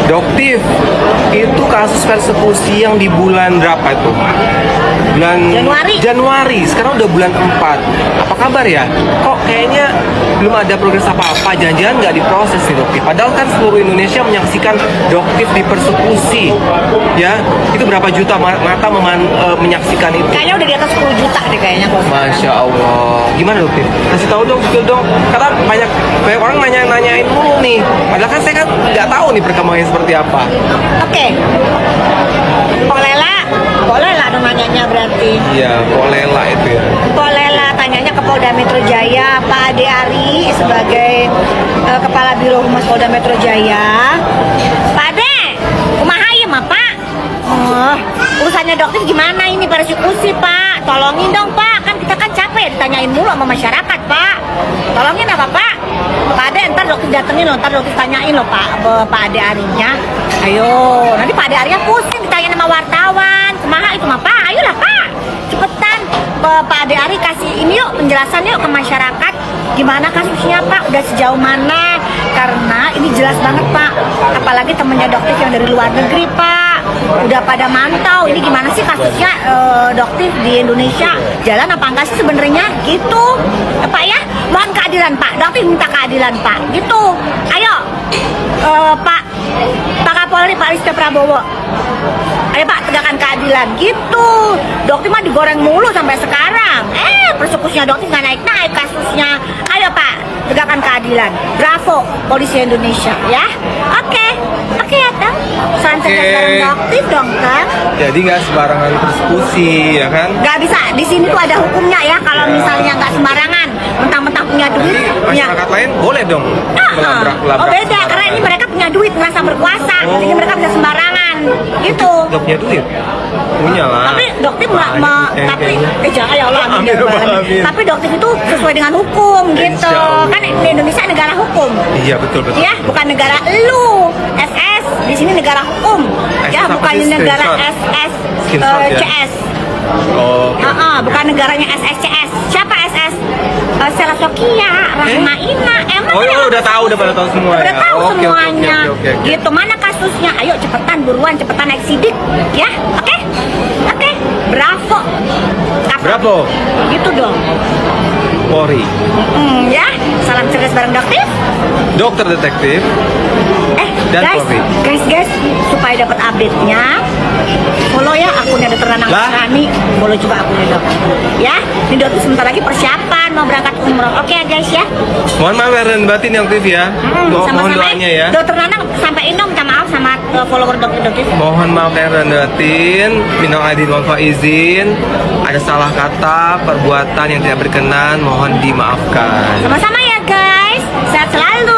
Doktif, itu kasus persekusi yang di bulan berapa itu? Bulan Januari. Sekarang udah bulan 4. Apa kabar ya? Kok kayaknya belum ada progres apa-apa? Jangan-jangan nggak diproses nih Doktif. Padahal kan seluruh Indonesia menyaksikan Doktif dipersekusi. Ya, itu berapa juta mata menyaksikan itu? Kayaknya udah di atas 10 juta deh kayaknya. Masya Allah. Gimana Doktif? Kasih tahu dong, betul dong. Karena banyak orang nanyain mulu nih. Padahal kan saya kan nggak tahu nih perkembangannya seperti apa. Oke. Polela dong nanyanya berarti. Iya, Polela itu ya. Polela tanyanya ke Polda Metro Jaya, Pak Ade Ari sebagai Kepala Biro Humas Polda Metro Jaya. Pak Ade, kumaha ieu mah Pak? Urusannya Doktif gimana ini persekusi Pak? Tolongin dong Pak, kan kita kan capek ditanyain mulu sama masyarakat Pak. Tolongin apa Pak? Pak Ade ntar Doktif datengin loh, ntar Doktif tanyain loh Pak Ade Arinya. Ayo, nanti Pak Ade Arinya pusing ditanyain sama wartawan. Kumaha itu mah Pak? Ayolah Pak, cepetan Pak Ade Ari kasih ini yuk penjelasan yuk ke masyarakat. Gimana kasusnya Pak? Udah sejauh mana? Karena ini jelas banget Pak. Apalagi temennya Doktif yang dari luar negeri Pak. Udah pada mantau. Ini gimana sih kasusnya Doktif di Indonesia? Jalan apa enggak sih sebenarnya? Gitu. Pak ya, mohon keadilan Pak. Doktif minta keadilan Pak. Gitu. Ayo, Pak Kapolri Pak Rizky Prabowo. Ayo Pak, tegakkan keadilan. Gitu. Doktif mah digoreng mulu sampai sekarang. Persekusinya Doktif nggak naik-naik kasusnya. Ayo Pak, tegakkan keadilan. Bravo, polisi Indonesia ya. Oke ya Tang. Salam sejahtera bareng Doktif dong Tang. Jadi nggak sembarangan persekusi, ya kan? Nggak bisa. Di sini tuh ada hukumnya ya. Kalau misalnya nggak sembarangan, mentang-mentang punya duit, Masyarakat lain boleh dong melabrak. Oh beda, karena ini mereka punya duit, merasa berkuasa, jadi mereka bisa sembarangan. Gitu. Udah punya duit? Punya lah. Tapi Doktif jangan ya Allah, amin. Amin. Tapi Doktif itu sesuai dengan hukum gitu. Kan Indonesia negara hukum. Iya betul. Ya, bukan negara lu. SS di sini negara hukum. Ya, bukan negara SS CS. Oh. Bukan negaranya SSCS. Siapa SS? Sela Sokia, Rahma Ina. Oh iya, udah pada tahu semua udah ya. tahu Oke. semuanya. Gitu, mana kasusnya? Ayo cepetan buruan, cepetan naik sidik ya. Oke. Bravo. Bravo. Gitu dong. Polri. Ya, salam cerdas bareng Doktif. Dokter detektif. Dan Polri. Guys, supaya dapat update-nya, follow ya akunnya Dokter Nanang Rani, follow juga akunnya Dokter. Ya, ini Dokter sebentar lagi persiapan mau berangkat umroh. Oke ya guys ya. Mohon maaf lahir dan batin ya Dokter ya. Mohon doanya ya. Dokter Nanang sampaiin dong minta maaf sama follower Dokter. Mohon maaf lahir dan batin, minal aidin wal faizin. Ada salah kata, perbuatan yang tidak berkenan, mohon dimaafkan. Sama-sama ya guys. Sehat selalu.